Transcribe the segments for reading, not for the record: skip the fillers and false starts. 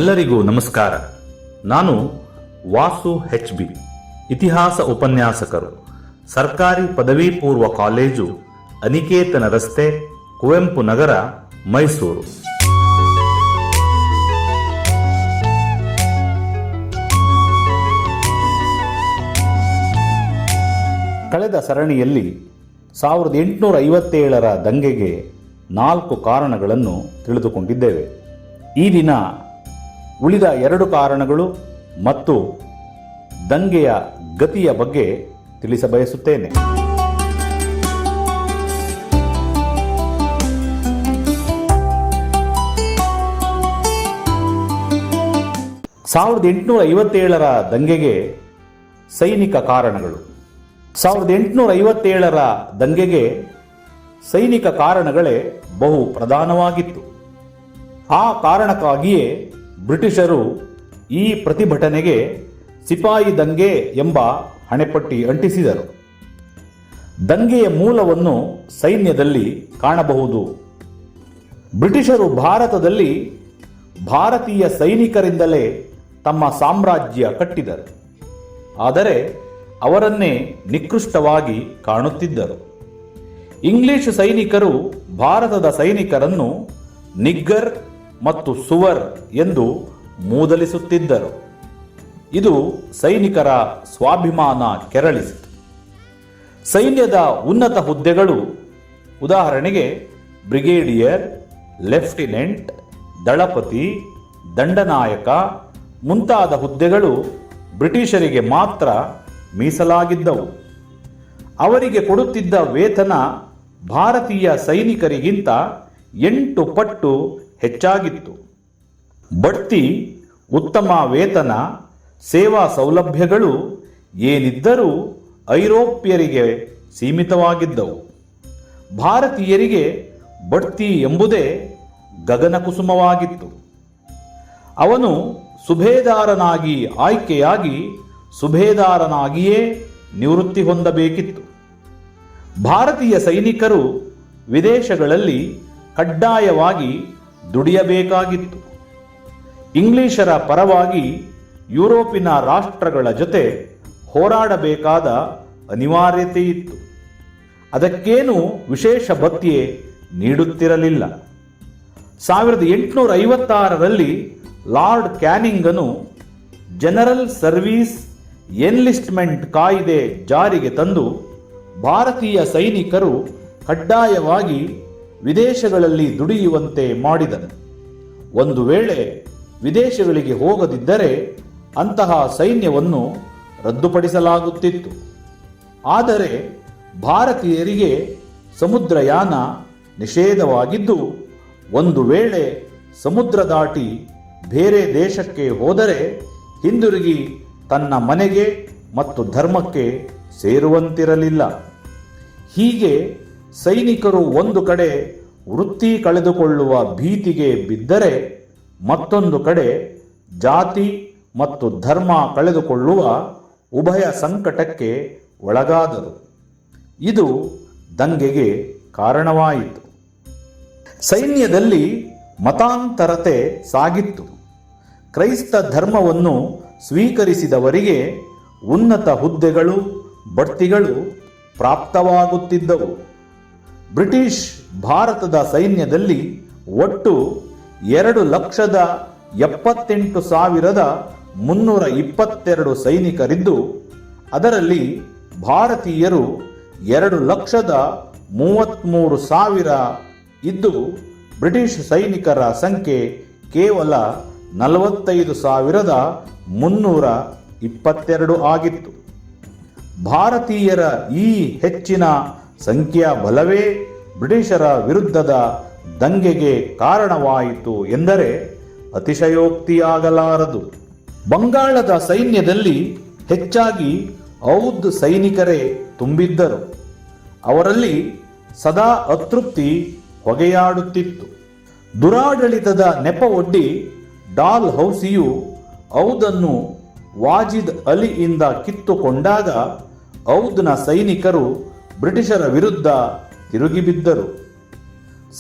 ಎಲ್ಲರಿಗೂ ನಮಸ್ಕಾರ. ನಾನು ವಾಸು HB, ಇತಿಹಾಸ ಉಪನ್ಯಾಸಕರು, ಸರ್ಕಾರಿ ಪದವಿ ಪೂರ್ವ ಕಾಲೇಜು, ಅನಿಕೇತನ ರಸ್ತೆ, ಕುವೆಂಪು ನಗರ, ಮೈಸೂರು. ಕಳೆದ ಸರಣಿಯಲ್ಲಿ 1857ರ ದಂಗೆಗೆ 4 ಕಾರಣಗಳನ್ನು ತಿಳಿದುಕೊಂಡಿದ್ದೇವೆ. ಈ ದಿನ ಉಳಿದ 2 ಕಾರಣಗಳು ಮತ್ತು ದಂಗೆಯ ಗತಿಯ ಬಗ್ಗೆ ತಿಳಿಸಬಯಸುತ್ತೇನೆ. 1857ರ ದಂಗೆಗೆ ಸೈನಿಕ ಕಾರಣಗಳು. 1857ರ ದಂಗೆಗೆ ಸೈನಿಕ ಕಾರಣಗಳೇ ಬಹು ಪ್ರಧಾನವಾಗಿತ್ತು. ಆ ಕಾರಣಕ್ಕಾಗಿಯೇ ಬ್ರಿಟಿಷರು ಈ ಪ್ರತಿಭಟನೆಗೆ ಸಿಪಾಯಿ ದಂಗೆ ಎಂಬ ಹಣೆಪಟ್ಟಿ ಅಂಟಿಸಿದರು. ದಂಗೆಯ ಮೂಲವನ್ನು ಸೈನ್ಯದಲ್ಲಿ ಕಾಣಬಹುದು. ಬ್ರಿಟಿಷರು ಭಾರತದಲ್ಲಿ ಭಾರತೀಯ ಸೈನಿಕರಿಂದಲೇ ತಮ್ಮ ಸಾಮ್ರಾಜ್ಯ ಕಟ್ಟಿದರು. ಆದರೆ ಅವರನ್ನೇ ನಿಕೃಷ್ಟವಾಗಿ ಕಾಣುತ್ತಿದ್ದರು. ಇಂಗ್ಲಿಷ್ ಸೈನಿಕರು ಭಾರತದ ಸೈನಿಕರನ್ನು ನಿಗ್ಗರ್ ಮತ್ತು ಸುವರ್ ಎಂದು ಮೂದಲಿಸುತ್ತಿದ್ದರು. ಇದು ಸೈನಿಕರ ಸ್ವಾಭಿಮಾನ ಕೆರಳಿಸಿತು. ಸೈನ್ಯದ ಉನ್ನತ ಹುದ್ದೆಗಳು, ಉದಾಹರಣೆಗೆ ಬ್ರಿಗೇಡಿಯರ್, ಲೆಫ್ಟಿನೆಂಟ್, ದಳಪತಿ, ದಂಡನಾಯಕ ಮುಂತಾದ ಹುದ್ದೆಗಳು ಬ್ರಿಟಿಷರಿಗೆ ಮಾತ್ರ ಮೀಸಲಾಗಿದ್ದವು. ಅವರಿಗೆ ಕೊಡುತ್ತಿದ್ದ ವೇತನ ಭಾರತೀಯ ಸೈನಿಕರಿಗಿಂತ 8 ಪಟ್ಟು ಹೆಚ್ಚಾಗಿತ್ತು. ಬಡ್ತಿ, ಉತ್ತಮ ವೇತನ, ಸೇವಾ ಸೌಲಭ್ಯಗಳು ಏನಿದ್ದರೂ ಐರೋಪ್ಯರಿಗೆ ಸೀಮಿತವಾಗಿದ್ದವು. ಭಾರತೀಯರಿಗೆ ಬಡ್ತಿ ಎಂಬುದೇ ಗಗನಕುಸುಮವಾಗಿತ್ತು. ಅವನು ಸುಬೇದಾರನಾಗಿ ಆಯ್ಕೆಯಾಗಿ ಸುಬೇದಾರನಾಗಿಯೇ ನಿವೃತ್ತಿ ಹೊಂದಬೇಕಿತ್ತು. ಭಾರತೀಯ ಸೈನಿಕರು ವಿದೇಶಗಳಲ್ಲಿ ಕಡ್ಡಾಯವಾಗಿ ದುಡಿಯಬೇಕಾಗಿತ್ತು. ಇಂಗ್ಲಿಷರ ಪರವಾಗಿ ಯುರೋಪಿನ ರಾಷ್ಟ್ರಗಳ ಜೊತೆ ಹೋರಾಡಬೇಕಾದ ಅನಿವಾರ್ಯತೆಯಿತ್ತು. ಅದಕ್ಕೇನು ವಿಶೇಷ ಭತ್ಯೆ ನೀಡುತ್ತಿರಲಿಲ್ಲ. 1856ರಲ್ಲಿ ಲಾರ್ಡ್ ಕ್ಯಾನಿಂಗನು ಜನರಲ್ ಸರ್ವೀಸ್ ಎನ್ಲಿಸ್ಟ್ಮೆಂಟ್ ಕಾಯ್ದೆ ಜಾರಿಗೆ ತಂದು ಭಾರತೀಯ ಸೈನಿಕರು ಕಡ್ಡಾಯವಾಗಿ ವಿದೇಶಗಳಲ್ಲಿ ದುಡಿಯುವಂತೆ ಮಾಡಿದನು. ಒಂದು ವೇಳೆ ವಿದೇಶಗಳಿಗೆ ಹೋಗದಿದ್ದರೆ ಅಂತಹ ಸೈನ್ಯವನ್ನು ರದ್ದುಪಡಿಸಲಾಗುತ್ತಿತ್ತು. ಆದರೆ ಭಾರತೀಯರಿಗೆ ಸಮುದ್ರಯಾನ ನಿಷೇಧವಾಗಿದ್ದು, ಒಂದು ವೇಳೆ ಸಮುದ್ರ ದಾಟಿ ಬೇರೆ ದೇಶಕ್ಕೆ ಹೋದರೆ ಹಿಂದಿರುಗಿ ತನ್ನ ಮನೆಗೆ ಮತ್ತು ಧರ್ಮಕ್ಕೆ ಸೇರುವಂತಿರಲಿಲ್ಲ. ಹೀಗೆ ಸೈನಿಕರು ಒಂದು ಕಡೆ ವೃತ್ತಿ ಕಳೆದುಕೊಳ್ಳುವ ಭೀತಿಗೆ ಬಿದ್ದರೆ, ಮತ್ತೊಂದು ಕಡೆ ಜಾತಿ ಮತ್ತು ಧರ್ಮ ಕಳೆದುಕೊಳ್ಳುವ ಉಭಯ ಸಂಕಟಕ್ಕೆ ಒಳಗಾದರು. ಇದು ದಂಗೆಗೆ ಕಾರಣವಾಯಿತು. ಸೈನ್ಯದಲ್ಲಿ ಮತಾಂತರತೆ ಸಾಗಿತ್ತು. ಕ್ರೈಸ್ತ ಧರ್ಮವನ್ನು ಸ್ವೀಕರಿಸಿದವರಿಗೆ ಉನ್ನತ ಹುದ್ದೆಗಳು, ಬಡ್ತಿಗಳು ಪ್ರಾಪ್ತವಾಗುತ್ತಿದ್ದವು. ಬ್ರಿಟಿಷ್ ಭಾರತದ ಸೈನ್ಯದಲ್ಲಿ ಒಟ್ಟು 2,78,322 ಸೈನಿಕರಿದ್ದು, ಅದರಲ್ಲಿ ಭಾರತೀಯರು 2,33,000 ಇದ್ದು, ಬ್ರಿಟಿಷ್ ಸೈನಿಕರ ಸಂಖ್ಯೆ ಕೇವಲ 45,322 ಆಗಿತ್ತು. ಭಾರತೀಯರ ಈ ಹೆಚ್ಚಿನ ಸಂಖ್ಯಾ ಬಲವೇ ಬ್ರಿಟಿಷರ ವಿರುದ್ಧದ ದಂಗೆಗೆ ಕಾರಣವಾಯಿತು ಎಂದರೆ ಅತಿಶಯೋಕ್ತಿಯಾಗಲಾರದು. ಬಂಗಾಳದ ಸೈನ್ಯದಲ್ಲಿ ಹೆಚ್ಚಾಗಿ ಔದ್ ಸೈನಿಕರೇ ತುಂಬಿದ್ದರು. ಅವರಲ್ಲಿ ಸದಾ ಅತೃಪ್ತಿ ಹೊಗೆಯಾಡುತ್ತಿತ್ತು. ದುರಾಡಳಿತದ ನೆಪವೊಡ್ಡಿ ಡಾಲ್ ಹೌಸಿಯು ಔದನ್ನು ವಾಜಿದ್ ಅಲಿಯಿಂದ ಕಿತ್ತುಕೊಂಡಾಗ ಔದ್ನ ಸೈನಿಕರು ಬ್ರಿಟಿಷರ ವಿರುದ್ಧ ತಿರುಗಿಬಿದ್ದರು.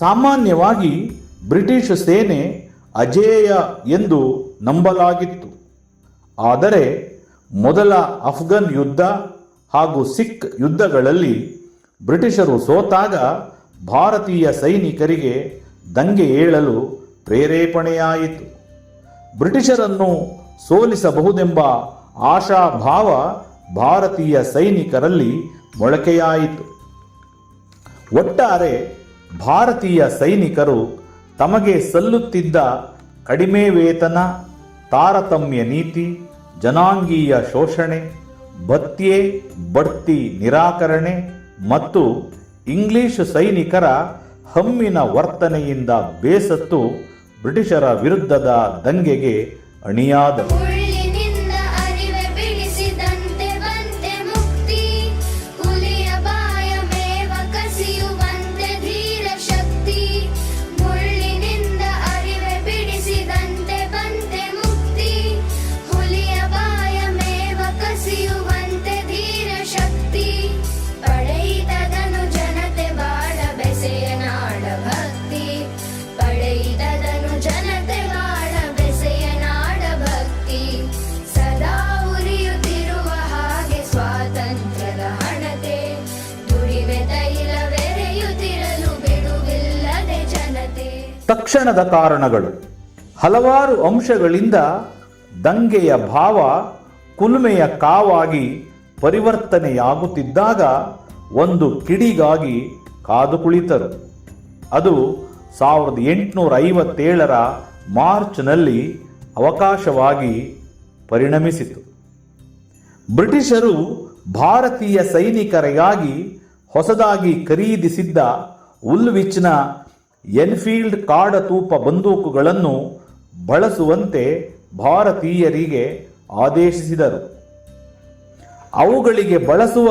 ಸಾಮಾನ್ಯವಾಗಿ ಬ್ರಿಟಿಷ್ ಸೇನೆ ಅಜೇಯ ಎಂದು ನಂಬಲಾಗಿತ್ತು. ಆದರೆ ಮೊದಲ ಅಫ್ಘನ್ ಯುದ್ಧ ಹಾಗೂ ಸಿಖ್ ಯುದ್ಧಗಳಲ್ಲಿ ಬ್ರಿಟಿಷರು ಸೋತಾಗ ಭಾರತೀಯ ಸೈನಿಕರಿಗೆ ದಂಗೆ ಏಳಲು ಪ್ರೇರೇಪಣೆಯಾಯಿತು. ಬ್ರಿಟಿಷರನ್ನು ಸೋಲಿಸಬಹುದೆಂಬ ಆಶಾಭಾವ ಭಾರತೀಯ ಸೈನಿಕರಲ್ಲಿ ಮೊಳಕೆಯಾಯಿತು. ಒಟ್ಟಾರೆ ಭಾರತೀಯ ಸೈನಿಕರು ತಮಗೆ ಸಲ್ಲುತ್ತಿದ್ದ ಕಡಿಮೆ ವೇತನ, ತಾರತಮ್ಯ ನೀತಿ, ಜನಾಂಗೀಯ ಶೋಷಣೆ, ಭತ್ಯೆ ಬಡ್ತಿ ನಿರಾಕರಣೆ ಮತ್ತು ಇಂಗ್ಲಿಷ್ ಸೈನಿಕರ ಹಮ್ಮಿನ ವರ್ತನೆಯಿಂದ ಬೇಸತ್ತು ಬ್ರಿಟಿಷರ ವಿರುದ್ಧದ ದಂಗೆಗೆ ಅಣಿಯಾದರು. ತಕ್ಷಣದ ಕಾರಣಗಳು. ಹಲವಾರು ಅಂಶಗಳಿಂದ ದಂಗೆಯ ಭಾವ ಕುಲುಮೆಯ ಕಾವಾಗಿ ಪರಿವರ್ತನೆಯಾಗುತ್ತಿದ್ದಾಗ ಒಂದು ಕಿಡಿಗಾಗಿ ಕಾದು ಕುಳಿತರು. ಅದು 1857ರ ಮಾರ್ಚ್ನಲ್ಲಿ ಅವಕಾಶವಾಗಿ ಪರಿಣಮಿಸಿತು. ಬ್ರಿಟಿಷರು ಭಾರತೀಯ ಸೈನಿಕರಿಗಾಗಿ ಹೊಸದಾಗಿ ಖರೀದಿಸಿದ್ದ ಉಲ್ವಿಚ್ನ ಎನ್ಫೀಲ್ಡ್ ಕಾಡತೂಪ ಬಂದೂಕುಗಳನ್ನು ಬಳಸುವಂತೆ ಭಾರತೀಯರಿಗೆ ಆದೇಶಿಸಿದರು. ಅವುಗಳಿಗೆ ಬಳಸುವ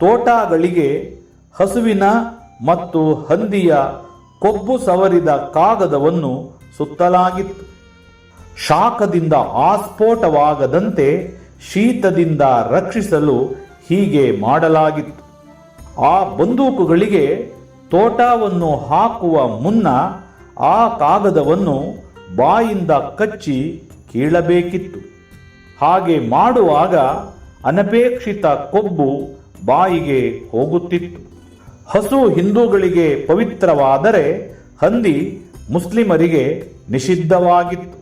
ತೋಟಾಗಳಿಗೆ ಹಸುವಿನ ಮತ್ತು ಹಂದಿಯ ಕೊಬ್ಬು ಸವರಿದ ಕಾಗದವನ್ನು ಸುತ್ತಲಾಗಿತ್ತು. ಶಾಖದಿಂದ ಆಸ್ಫೋಟವಾಗದಂತೆ ಶೀತದಿಂದ ರಕ್ಷಿಸಲು ಹೀಗೆ ಮಾಡಲಾಗಿತ್ತು. ಆ ಬಂದೂಕುಗಳಿಗೆ ತೋಟವನ್ನು ಹಾಕುವ ಮುನ್ನ ಆ ಕಾಗದವನ್ನು ಬಾಯಿಂದ ಕಚ್ಚಿ ಕೀಳಬೇಕಿತ್ತು. ಹಾಗೆ ಮಾಡುವಾಗ ಅನಪೇಕ್ಷಿತ ಕೊಬ್ಬು ಬಾಯಿಗೆ ಹೋಗುತ್ತಿತ್ತು. ಹಸು ಹಿಂದೂಗಳಿಗೆ ಪವಿತ್ರವಾದರೆ ಹಂದಿ ಮುಸ್ಲಿಮರಿಗೆ ನಿಷಿದ್ಧವಾಗಿತ್ತು.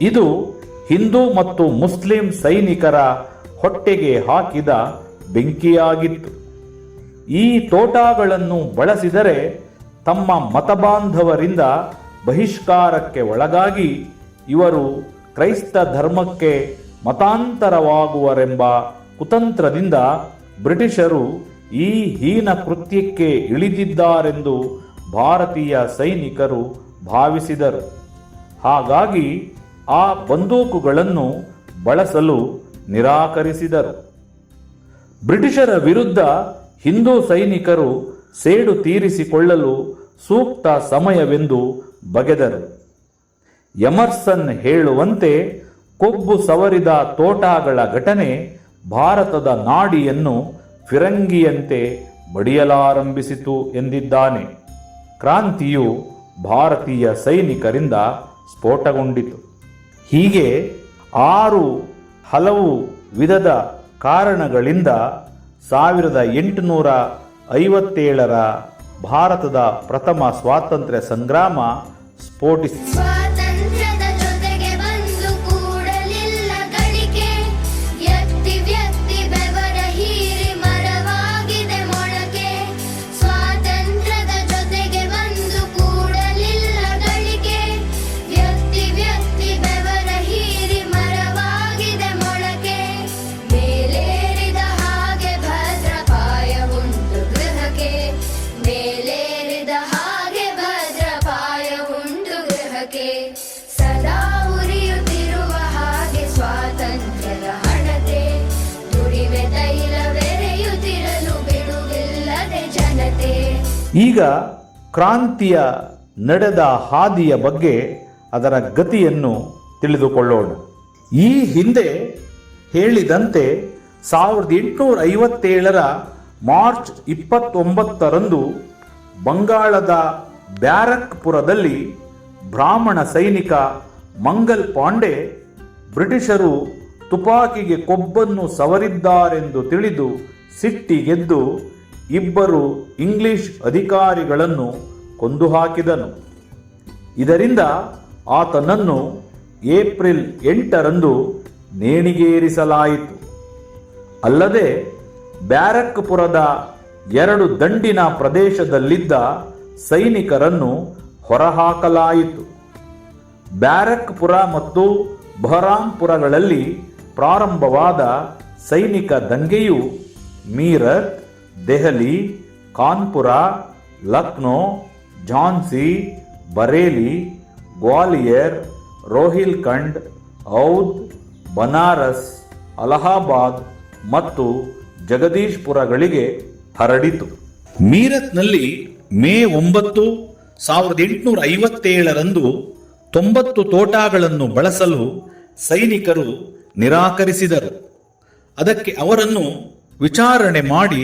ಇದು ಹಿಂದೂ ಮತ್ತು ಮುಸ್ಲಿಂ ಸೈನಿಕರ ಹೊಟ್ಟೆಗೆ ಹಾಕಿದ ಬೆಂಕಿಯಾಗಿತ್ತು. ಈ ತೋಟಾಗಳನ್ನು ಬಳಸಿದರೆ ತಮ್ಮ ಮತಬಾಂಧವರಿಂದ ಬಹಿಷ್ಕಾರಕ್ಕೆ ಒಳಗಾಗಿ ಇವರು ಕ್ರೈಸ್ತ ಧರ್ಮಕ್ಕೆ ಮತಾಂತರವಾಗುವರೆಂಬ ಕುತಂತ್ರದಿಂದ ಬ್ರಿಟಿಷರು ಈ ಹೀನ ಕೃತ್ಯಕ್ಕೆ ಇಳಿದಿದ್ದಾರೆಂದು ಭಾರತೀಯ ಸೈನಿಕರು ಭಾವಿಸಿದರು. ಹಾಗಾಗಿ ಆ ಬಂದೂಕುಗಳನ್ನು ಬಳಸಲು ನಿರಾಕರಿಸಿದರು. ಬ್ರಿಟಿಷರ ವಿರುದ್ಧ ಹಿಂದೂ ಸೈನಿಕರು ಸೇಡು ತೀರಿಸಿಕೊಳ್ಳಲು ಸೂಕ್ತ ಸಮಯವೆಂದು ಬಗೆದರು. ಎಮರ್ಸನ್ ಹೇಳುವಂತೆ ಕೊಬ್ಬು ಸವರಿದ ತೋಟಾಗಳ ಘಟನೆ ಭಾರತದ ನಾಡಿಯನ್ನು ಫಿರಂಗಿಯಂತೆ ಬಡಿಯಲಾರಂಭಿಸಿತು ಎಂದಿದ್ದಾನೆ. ಕ್ರಾಂತಿಯು ಭಾರತೀಯ ಸೈನಿಕರಿಂದ ಸ್ಫೋಟಗೊಂಡಿತು. ಹೀಗೆ 6 ಹಲವು ವಿಧದ ಕಾರಣಗಳಿಂದ 1857ರ ಭಾರತದ ಪ್ರಥಮ ಸ್ವಾತಂತ್ರ್ಯ ಸಂಗ್ರಾಮ ಸ್ಫೋಟಿಸಿತು. ಈಗ ಕ್ರಾಂತಿಯ ನಡೆದ ಹಾದಿಯ ಬಗ್ಗೆ ಅದರ ಗತಿಯನ್ನು ತಿಳಿದುಕೊಳ್ಳೋಣ. ಈ ಹಿಂದೆ ಹೇಳಿದಂತೆ 1857ರ ಮಾರ್ಚ್ 29ರಂದು ಬಂಗಾಳದ ಬ್ಯಾರಕ್ಪುರದಲ್ಲಿ ಬ್ರಾಹ್ಮಣ ಸೈನಿಕ ಮಂಗಲ್ ಪಾಂಡೆ ಬ್ರಿಟಿಷರು ತುಪಾಕಿಗೆ ಕೊಬ್ಬನ್ನು ಸವರಿದ್ದಾರೆಂದು ತಿಳಿದು ಸಿಟ್ಟಿಗೆದ್ದು ಇಬ್ಬರು ಇಂಗ್ಲಿಷ್ ಅಧಿಕಾರಿಗಳನ್ನು ಕೊಂದು ಹಾಕಿದನು. ಇದರಿಂದ ಆತನನ್ನು ಏಪ್ರಿಲ್ 8ರಂದು ನೇಣಿಗೇರಿಸಲಾಯಿತು. ಅಲ್ಲದೆ ಬ್ಯಾರಕ್ಪುರದ 2 ದಂಡಿನ ಪ್ರದೇಶದಲ್ಲಿದ್ದ ಸೈನಿಕರನ್ನು ಹೊರಹಾಕಲಾಯಿತು. ಬ್ಯಾರಕ್ಪುರ ಮತ್ತು ಬಹರಾಂಪುರಗಳಲ್ಲಿ ಪ್ರಾರಂಭವಾದ ಸೈನಿಕ ದಂಗೆಯು ಮೀರತ್, ದೆಹಲಿ, ಕಾನ್ಪುರ, ಲಕ್ನೋ, ಝಾನ್ಸಿ, ಬರೇಲಿ, ಗ್ವಾಲಿಯರ್, ರೋಹಿಲ್ಖಂಡ್, ಔಧ್, ಬನಾರಸ್, ಅಲಹಾಬಾದ್ ಮತ್ತು ಜಗದೀಶ್ಪುರಗಳಿಗೆ ಹರಡಿತು. ಮೀರತ್ನಲ್ಲಿ ಮೇ 9, 1857ರಂದು 90 ತೋಟಾಗಳನ್ನು ಬಳಸಲು ಸೈನಿಕರು ನಿರಾಕರಿಸಿದರು. ಅದಕ್ಕೆ ಅವರನ್ನು ವಿಚಾರಣೆ ಮಾಡಿ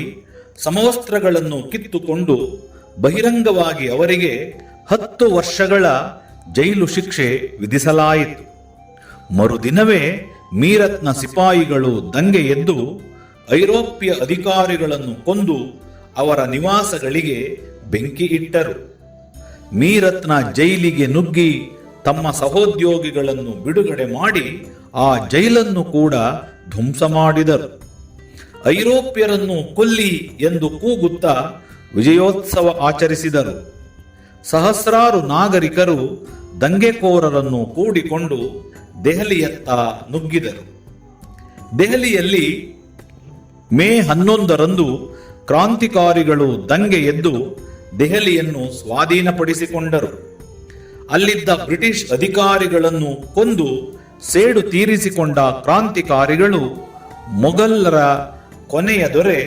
ಸಮವಸ್ತ್ರಗಳನ್ನು ಕಿತ್ತುಕೊಂಡು ಬಹಿರಂಗವಾಗಿ ಅವರಿಗೆ 10 ವರ್ಷಗಳ ಜೈಲು ಶಿಕ್ಷೆ ವಿಧಿಸಲಾಯಿತು. ಮರುದಿನವೇ ಮೀರತ್ನ ಸಿಪಾಯಿಗಳು ದಂಗೆ ಎದ್ದು ಐರೋಪ್ಯ ಅಧಿಕಾರಿಗಳನ್ನು ಕೊಂದು ಅವರ ನಿವಾಸಗಳಿಗೆ ಬೆಂಕಿ ಇಟ್ಟರು. ಮೀರತ್ನ ಜೈಲಿಗೆ ನುಗ್ಗಿ ತಮ್ಮ ಸಹೋದ್ಯೋಗಿಗಳನ್ನು ಬಿಡುಗಡೆ ಮಾಡಿ ಆ ಜೈಲನ್ನು ಕೂಡ ಧ್ವಂಸ ಮಾಡಿದರು. ಐರೋಪ್ಯರನ್ನು ಕೊಲ್ಲಿ ಎಂದು ಕೂಗುತ್ತಾ ವಿಜಯೋತ್ಸವ ಆಚರಿಸಿದರು. ಸಹಸ್ರಾರು ನಾಗರಿಕರು ದಂಗೆಕೋರರನ್ನು ಕೂಡಿಕೊಂಡು ದೆಹಲಿಯತ್ತ ನುಗ್ಗಿದರು. ದೆಹಲಿಯಲ್ಲಿ ಮೇ 11ರಂದು ಕ್ರಾಂತಿಕಾರಿಗಳು ದಂಗೆ ಎದ್ದು ದೆಹಲಿಯನ್ನು ಸ್ವಾಧೀನಪಡಿಸಿಕೊಂಡರು. ಅಲ್ಲಿದ್ದ ಬ್ರಿಟಿಷ್ ಅಧಿಕಾರಿಗಳನ್ನು ಕೊಂದು ಸೇಡು ತೀರಿಸಿಕೊಂಡ ಕ್ರಾಂತಿಕಾರಿಗಳು ಮೊಘಲರ ಕೊನೆಯ ದೊರೆ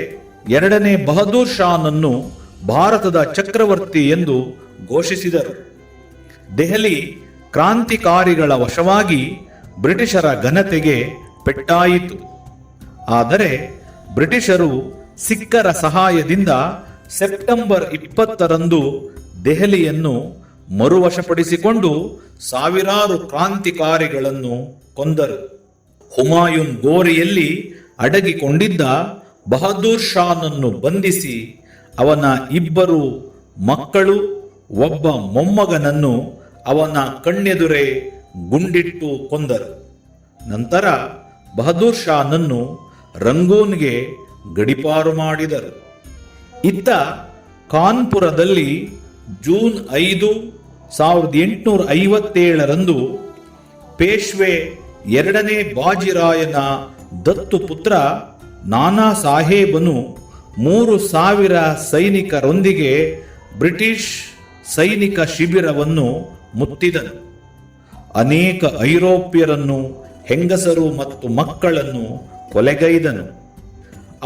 2ನೇ ಬಹದ್ದೂರ್ ಶಾನನ್ನು ಭಾರತದ ಚಕ್ರವರ್ತಿ ಎಂದು ಘೋಷಿಸಿದರು. ದೆಹಲಿ ಕ್ರಾಂತಿಕಾರಿಗಳ ವಶವಾಗಿ ಬ್ರಿಟಿಷರ ಘನತೆಗೆ ಪೆಟ್ಟಾಯಿತು. ಆದರೆ ಬ್ರಿಟಿಷರು ಸಿಖ್ಖರ ಸಹಾಯದಿಂದ ಸೆಪ್ಟೆಂಬರ್ 20ರಂದು ದೆಹಲಿಯನ್ನು ಮರುವಶಪಡಿಸಿಕೊಂಡು ಸಾವಿರಾರು ಕ್ರಾಂತಿಕಾರಿಗಳನ್ನು ಕೊಂದರು. ಹುಮಾಯೂನ್ ಗೋರಿಯಲ್ಲಿ ಅಡಗಿಕೊಂಡಿದ್ದ ಬಹದ್ದೂರ್ ಶಾನನ್ನು ಬಂಧಿಸಿ ಅವನ 2 ಮಕ್ಕಳು, ಒಬ್ಬ ಮೊಮ್ಮಗನನ್ನು ಅವನ ಕಣ್ಣೆದುರೇ ಗುಂಡಿಟ್ಟು ಕೊಂದರು. ನಂತರ ಬಹದ್ದೂರ್ ಶಾನನ್ನು ರಂಗೂನ್ಗೆ ಗಡಿಪಾರು ಮಾಡಿದರು. ಇತ್ತ ಕಾನ್ಪುರದಲ್ಲಿ ಜೂನ್ 5, 1857ರಂದು ಪೇಶ್ವೆ 2ನೇ ಬಾಜಿರಾಯನ ದತ್ತು ಪುತ್ರ ನಾನಾ ಸಾಹೇಬನು 3000 ಸೈನಿಕರೊಂದಿಗೆ ಬ್ರಿಟಿಷ್ ಸೈನಿಕ ಶಿಬಿರವನ್ನು ಮುತ್ತಿದನು. ಅನೇಕ ಐರೋಪ್ಯರನ್ನು, ಹೆಂಗಸರು ಮತ್ತು ಮಕ್ಕಳನ್ನು ಕೊಲೆಗೈದನು.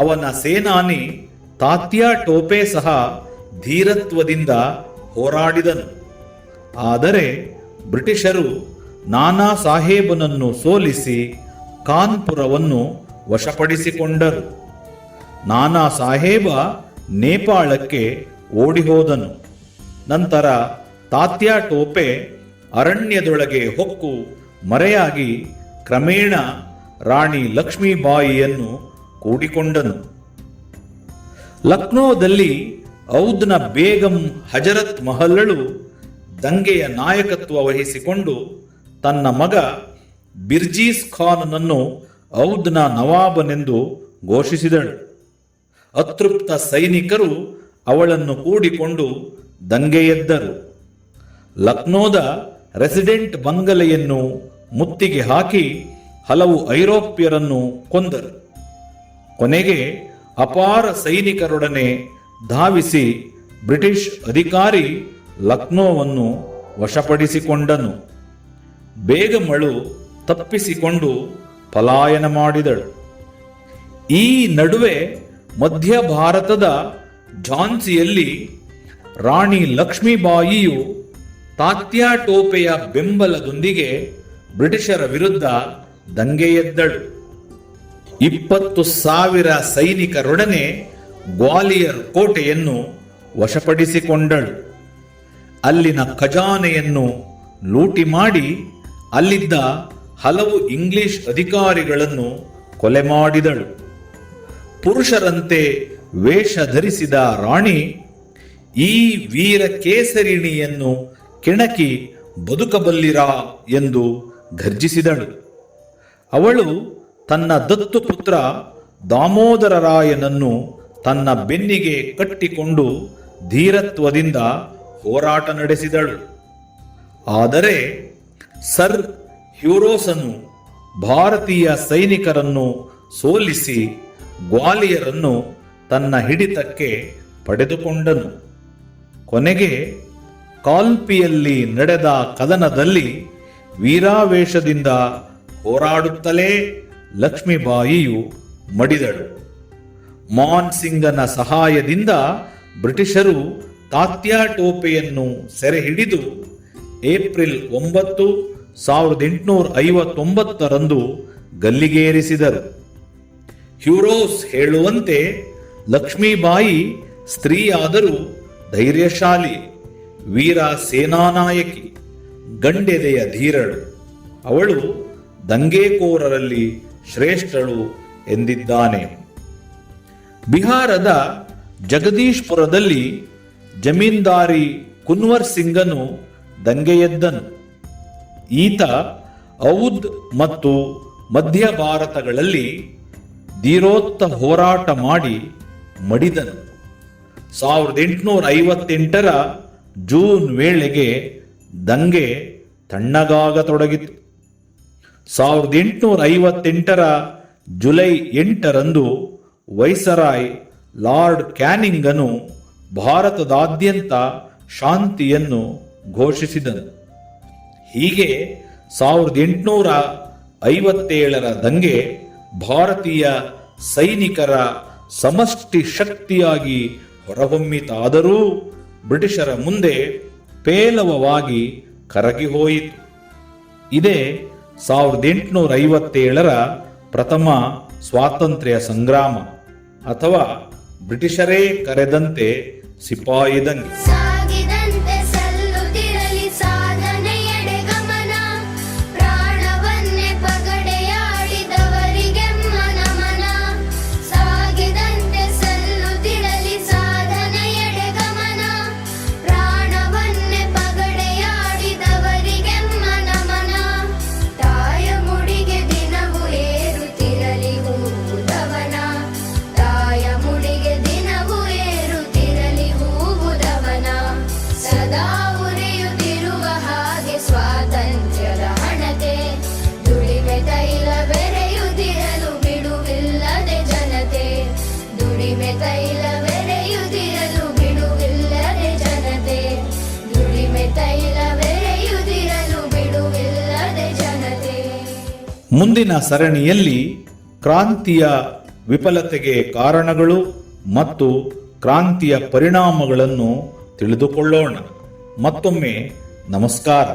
ಅವನ ಸೇನಾನಿ ತಾತ್ಯಾ ಟೋಪೆ ಸಹ ಧೀರತ್ವದಿಂದ ಹೋರಾಡಿದನು. ಆದರೆ ಬ್ರಿಟಿಷರು ನಾನಾ ಸಾಹೇಬನನ್ನು ಸೋಲಿಸಿ ಕಾನ್ಪುರವನ್ನು ವಶಪಡಿಸಿಕೊಂಡರು. ನಾನಾ ಸಾಹೇಬ ನೇಪಾಳಕ್ಕೆ ಓಡಿಹೋದನು. ನಂತರ ತಾತ್ಯಾ ಟೋಪೆ ಅರಣ್ಯದೊಳಗೆ ಹೊಕ್ಕು ಮರೆಯಾಗಿ ಕ್ರಮೇಣ ರಾಣಿ ಲಕ್ಷ್ಮೀಬಾಯಿಯನ್ನು ಕೂಡಿಕೊಂಡನು. ಲಕ್ನೋದಲ್ಲಿ ಔಧ್ನ ಬೇಗಂ ಹಜರತ್ ಮಹಲ್ಲಳು ದಂಗೆಯ ನಾಯಕತ್ವ ವಹಿಸಿಕೊಂಡು ತನ್ನ ಮಗ ಬಿರ್ಜೀಸ್ ಖಾನನನ್ನು ಔಧ್ನ ನವಾಬನೆಂದು ಘೋಷಿಸಿದಳು. ಅತೃಪ್ತ ಸೈನಿಕರು ಅವಳನ್ನು ಕೂಡಿಕೊಂಡು ದಂಗೆ ಎದ್ದರು. ಲಕ್ನೋದ ರೆಸಿಡೆಂಟ್ ಬಂಗಲೆಯನ್ನು ಮುತ್ತಿಗೆ ಹಾಕಿ ಹಲವು ಐರೋಪ್ಯರನ್ನು ಕೊಂದರು. ಕೊನೆಗೆ ಅಪಾರ ಸೈನಿಕರೊಡನೆ ಧಾವಿಸಿ ಬ್ರಿಟಿಷ್ ಅಧಿಕಾರಿ ಲಕ್ನೋವನ್ನು ವಶಪಡಿಸಿಕೊಂಡನು. ಬೇಗಮಳು ತಪ್ಪಿಸಿಕೊಂಡು ಪಲಾಯನ ಮಾಡಿದಳು. ಈ ನಡುವೆ ಮಧ್ಯ ಭಾರತದ ಝಾನ್ಸಿಯಲ್ಲಿ ರಾಣಿ ಲಕ್ಷ್ಮೀಬಾಯಿಯು ತಾತ್ಯಾ ಟೋಪೆಯ ಬೆಂಬಲದೊಂದಿಗೆ ಬ್ರಿಟಿಷರ ವಿರುದ್ಧ ದಂಗೆ ಎದ್ದಳು. 20,000 ಸೈನಿಕರೊಡನೆ ಗ್ವಾಲಿಯರ್ ಕೋಟೆಯನ್ನು ವಶಪಡಿಸಿಕೊಂಡಳು. ಅಲ್ಲಿನ ಖಜಾನೆಯನ್ನು ಲೂಟಿ ಮಾಡಿ ಅಲ್ಲಿದ್ದ ಹಲವು ಇಂಗ್ಲಿಷ್ ಅಧಿಕಾರಿಗಳನ್ನು ಕೊಲೆ ಮಾಡಿದಳು. ಪುರುಷರಂತೆ ವೇಷ ಧರಿಸಿದ ರಾಣಿ ಈ ವೀರ ಕೇಸರಿಣಿಯನ್ನು ಕೆಣಕಿ ಬದುಕಬಲ್ಲಿರಾ ಎಂದು ಘರ್ಜಿಸಿದಳು. ಅವಳು ತನ್ನ ದತ್ತು ಪುತ್ರ ದಾಮೋದರರಾಯನನ್ನು ತನ್ನ ಬೆನ್ನಿಗೆ ಕಟ್ಟಿಕೊಂಡು ಧೀರತ್ವದಿಂದ ಹೋರಾಟ ನಡೆಸಿದಳು. ಆದರೆ ಸರ್ ಹ್ಯೂರೋಸನು ಭಾರತೀಯ ಸೈನಿಕರನ್ನು ಸೋಲಿಸಿ ಗ್ವಾಲಿಯರನ್ನು ತನ್ನ ಹಿಡಿತಕ್ಕೆ ಪಡೆದುಕೊಂಡನು. ಕೊನೆಗೆ ಕಾಲ್ಪಿಯಲ್ಲಿ ನಡೆದ ಕದನದಲ್ಲಿ ವೀರಾವೇಶದಿಂದ ಹೋರಾಡುತ್ತಲೇ ಲಕ್ಷ್ಮೀಬಾಯಿಯು ಮಡಿದಳು. ಮಾನ್ ಸಿಂಗನ ಸಹಾಯದಿಂದ ಬ್ರಿಟಿಷರು ತಾತ್ಯಾ ಟೋಪೆಯನ್ನು ಸೆರೆ ಹಿಡಿದು ಏಪ್ರಿಲ್ 9, 1859 ಗಲ್ಲಿಗೇರಿಸಿದರು. ಹ್ಯೂರೋಸ್ ಹೇಳುವಂತೆ ಲಕ್ಷ್ಮೀಬಾಯಿ ಸ್ತ್ರೀಯಾದರೂ ಧೈರ್ಯಶಾಲಿ, ವೀರ ಸೇನಾನಾಯಕಿ, ಗಂಡೆದೆಯ ಧೀರಳು. ಅವಳು ದಂಗೆಕೋರರಲ್ಲಿ ಶ್ರೇಷ್ಠಳು ಎಂದಿದ್ದಾನೆ. ಬಿಹಾರದ ಜಗದೀಶ್ಪುರದಲ್ಲಿ ಜಮೀನ್ದಾರಿ ಕುನ್ವರ್ ಸಿಂಗನು ದಂಗೆಯೆದ್ದನು. ಈತ ಔದ್ ಮತ್ತು ಮಧ್ಯ ಭಾರತಗಳಲ್ಲಿ ಧೀರೋತ್ತ ಹೋರಾಟ ಮಾಡಿ ಮಡಿದನು. 1858 ಜೂನ್ ವೇಳೆಗೆ ದಂಗೆ ತಣ್ಣಗಾಗತೊಡಗಿತು. 1858 ಜುಲೈ 8 ವೈಸರಾಯ್ ಲಾರ್ಡ್ ಕ್ಯಾನಿಂಗನು ಭಾರತದಾದ್ಯಂತ ಶಾಂತಿಯನ್ನು ಘೋಷಿಸಿದನು. ಹೀಗೆ 1857 ದಂಗೆ ಭಾರತೀಯ ಸೈನಿಕರ ಸಮಷ್ಟಿ ಶಕ್ತಿಯಾಗಿ ಹೊರಹೊಮ್ಮಿತಾದರೂ ಬ್ರಿಟಿಷರ ಮುಂದೆ ಪೇಲವವಾಗಿ ಕರಗಿಹೋಯಿತು. ಇದೇ 1857 ಪ್ರಥಮ ಸ್ವಾತಂತ್ರ್ಯ ಸಂಗ್ರಾಮ, ಅಥವಾ ಬ್ರಿಟಿಷರೇ ಕರೆದಂತೆ ಸಿಪಾಯಿ ದಂಗೆ. ಮುಂದಿನ ಸರಣಿಯಲ್ಲಿ ಕ್ರಾಂತಿಯ ವಿಫಲತೆಗೆ ಕಾರಣಗಳು ಮತ್ತು ಕ್ರಾಂತಿಯ ಪರಿಣಾಮಗಳನ್ನು ತಿಳಿದುಕೊಳ್ಳೋಣ. ಮತ್ತೊಮ್ಮೆ ನಮಸ್ಕಾರ.